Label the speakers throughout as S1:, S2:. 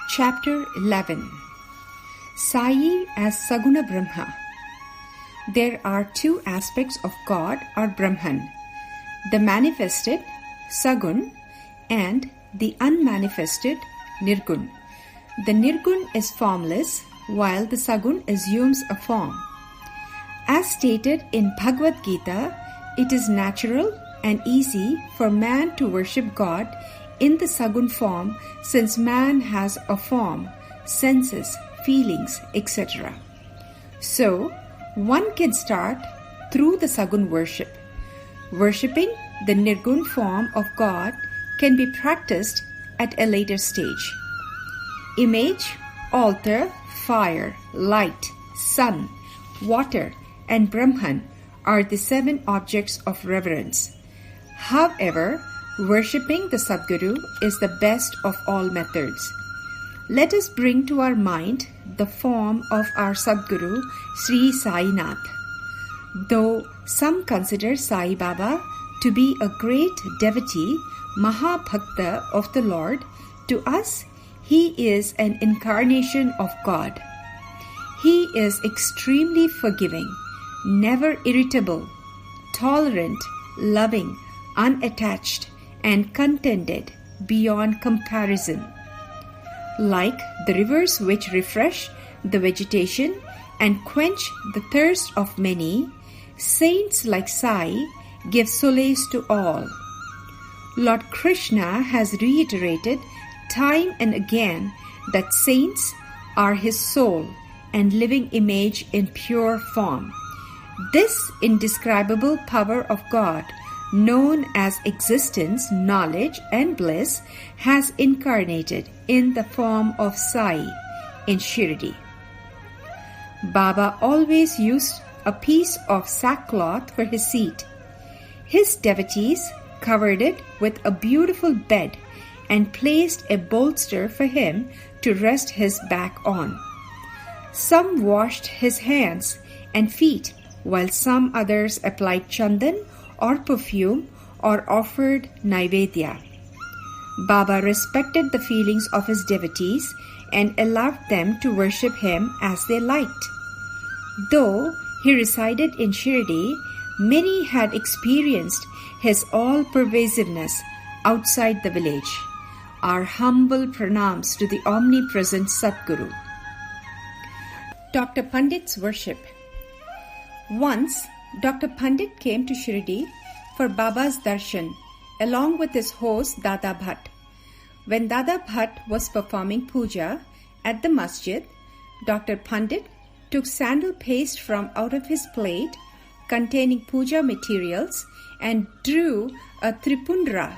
S1: Chapter 11. Sai as Saguna Brahma. There are two aspects of God or Brahman: the manifested, Sagun, and the unmanifested, Nirgun. The Nirgun is formless, while the Sagun assumes a form. As stated in Bhagavad Gita, it is natural and easy for man to worship God in the Sagun form, since man has a form, senses, feelings, etc. So, one can start through the Sagun worship. Worshipping the Nirgun form of God can be practiced at a later stage. Image, altar, fire, light, sun, water, and Brahman are the 7 objects of reverence. However, worshipping the Sadguru is the best of all methods. Let us bring to our mind the form of our Sadguru, Sri Sainath. Though some consider Sai Baba to be a great devotee, Mahabhakta of the Lord, to us he is an incarnation of God. He is extremely forgiving, never irritable, tolerant, loving, unattached, and contented beyond comparison. Like the rivers which refresh the vegetation and quench the thirst of many, saints like Sai give solace to all. Lord Krishna has reiterated time and again that saints are his soul and living image in pure form. This indescribable power of God, known as existence, knowledge, and bliss, has incarnated in the form of Sai in Shirdi. Baba always used a piece of sackcloth for his seat. His devotees covered it with a beautiful bed and placed a bolster for him to rest his back on. Some washed his hands and feet, while some others applied chandan or perfume or offered naivedya. Baba respected the feelings of his devotees and allowed them to worship him as they liked. Though he resided in Shirdi, many had experienced his all-pervasiveness outside the village. Our humble pranams to the omnipresent Sadguru. Dr. Pandit's worship. Once, Dr. Pandit came to Shirdi for Baba's darshan along with his host Dada Bhatt. When Dada Bhatt was performing puja at the masjid, Dr. Pandit took sandal paste from out of his plate containing puja materials and drew a tripundra,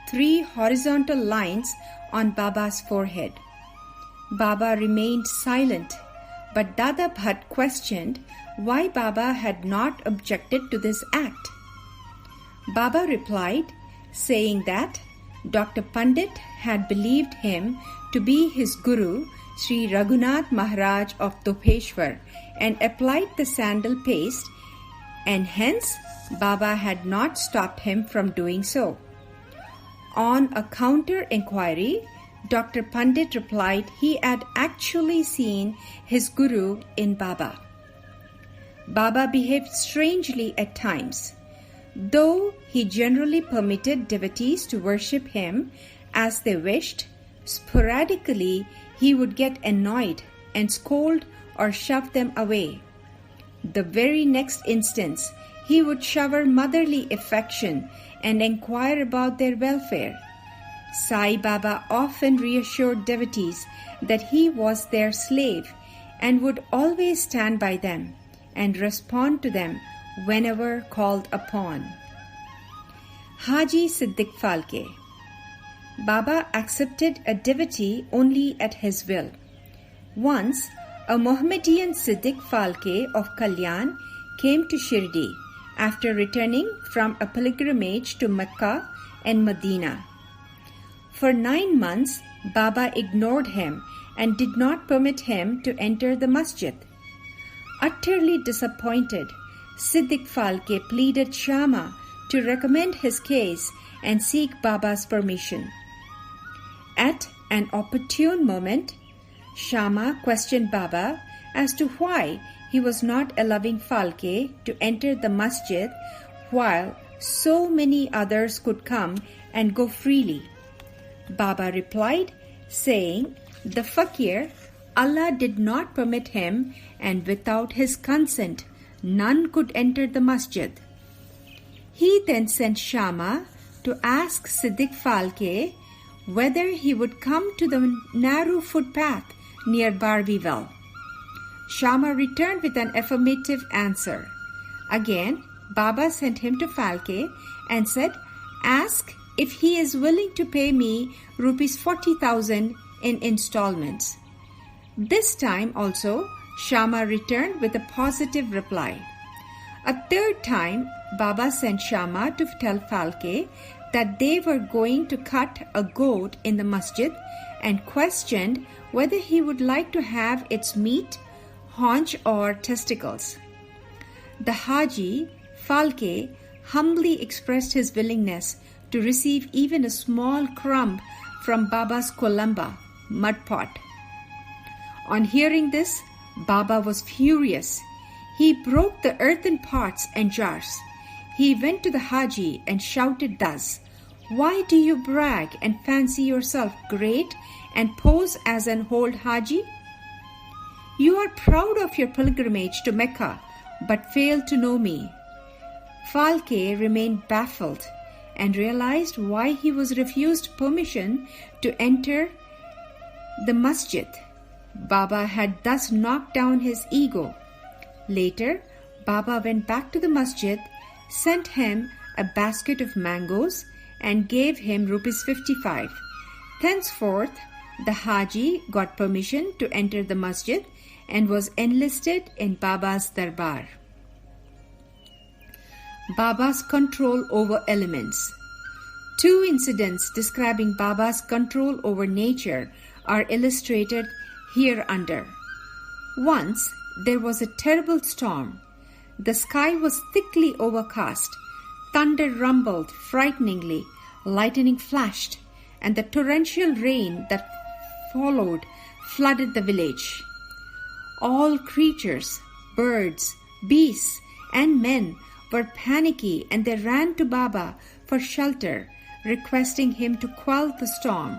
S1: 3 horizontal lines, on Baba's forehead. Baba remained silent, but Dada Bhatt questioned why Baba had not objected to this act. Baba replied, saying that Dr. Pandit had believed him to be his guru, Sri Raghunath Maharaj of Topeshwar, and applied the sandal paste, and hence Baba had not stopped him from doing so. On a counter-inquiry, Dr. Pandit replied he had actually seen his guru in Baba. Baba behaved strangely at times. Though he generally permitted devotees to worship him as they wished, sporadically he would get annoyed and scold or shove them away. The very next instance, he would shower motherly affection and inquire about their welfare. Sai Baba often reassured devotees that he was their slave and would always stand by them and respond to them whenever called upon. Haji Siddiq Falke. Baba accepted a devotee only at his will. Once, a Mohammedan Siddiq Falke of Kalyan came to Shirdi after returning from a pilgrimage to Mecca and Medina. For 9 months, Baba ignored him and did not permit him to enter the masjid. Utterly disappointed, Siddiq Falke pleaded Shama to recommend his case and seek Baba's permission. At an opportune moment, Shama questioned Baba as to why he was not allowing Phalke to enter the masjid while so many others could come and go freely. Baba replied, saying, "The fakir, Allah did not permit him, and without his consent, none could enter the masjid." He then sent Shama to ask Siddiq Phalke whether he would come to the narrow footpath near Barbivale. Shama returned with an affirmative answer. Again, Baba sent him to Phalke and said, "Ask if he is willing to pay me rupees 40,000 in installments." This time also, Shama returned with a positive reply. A third time, Baba sent Shama to tell Phalke that they were going to cut a goat in the masjid and questioned whether he would like to have its meat, haunch or testicles. The Haji, Phalke, humbly expressed his willingness to receive even a small crumb from Baba's kolamba, mud pot. On hearing this, Baba was furious. He broke the earthen pots and jars. He went to the Haji and shouted thus, "Why do you brag and fancy yourself great and pose as an old Haji? You are proud of your pilgrimage to Mecca, but fail to know me." Phalke remained baffled and realized why he was refused permission to enter the masjid. Baba had thus knocked down his ego. Later, Baba went back to the masjid, sent him a basket of mangoes, and gave him rupees 55. Thenceforth, the Haji got permission to enter the masjid and was enlisted in Baba's darbar. Baba's control over elements. Two incidents describing Baba's control over nature are illustrated hereunder. Once, there was a terrible storm. The sky was thickly overcast. Thunder rumbled frighteningly, lightning flashed, and the torrential rain that followed flooded the village. All creatures, birds, beasts, and men were panicky, and they ran to Baba for shelter, requesting him to quell the storm.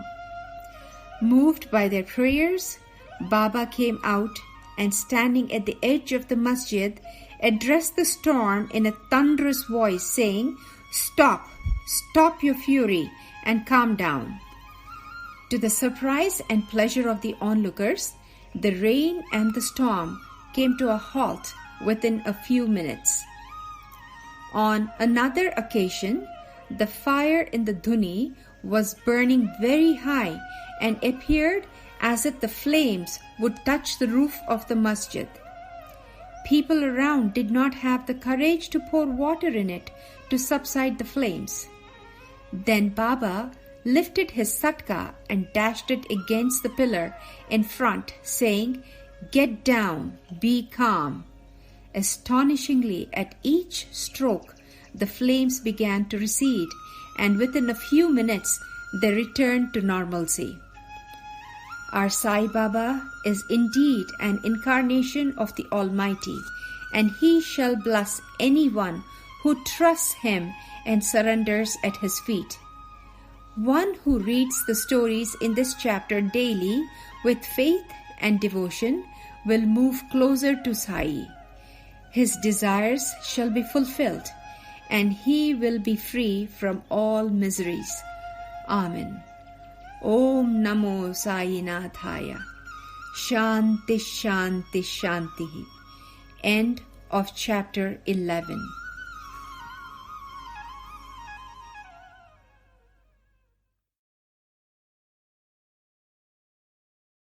S1: Moved by their prayers, Baba came out and, standing at the edge of the masjid, addressed the storm in a thunderous voice, saying, "Stop, stop your fury and calm down." To the surprise and pleasure of the onlookers, the rain and the storm came to a halt within a few minutes. On another occasion, the fire in the dhuni was burning very high and appeared as if the flames would touch the roof of the masjid. People around did not have the courage to pour water in it to subside the flames. Then Baba lifted his satka and dashed it against the pillar in front, saying, "Get down, be calm." Astonishingly, at each stroke, the flames began to recede, and within a few minutes, they returned to normalcy. Our Sai Baba is indeed an incarnation of the Almighty, and He shall bless anyone who trusts Him and surrenders at His feet. One who reads the stories in this chapter daily with faith and devotion will move closer to Sai. His desires shall be fulfilled, and he will be free from all miseries. Amen. Om Namo Sainathaya. Shanti Shanti Shanti. End of chapter 11.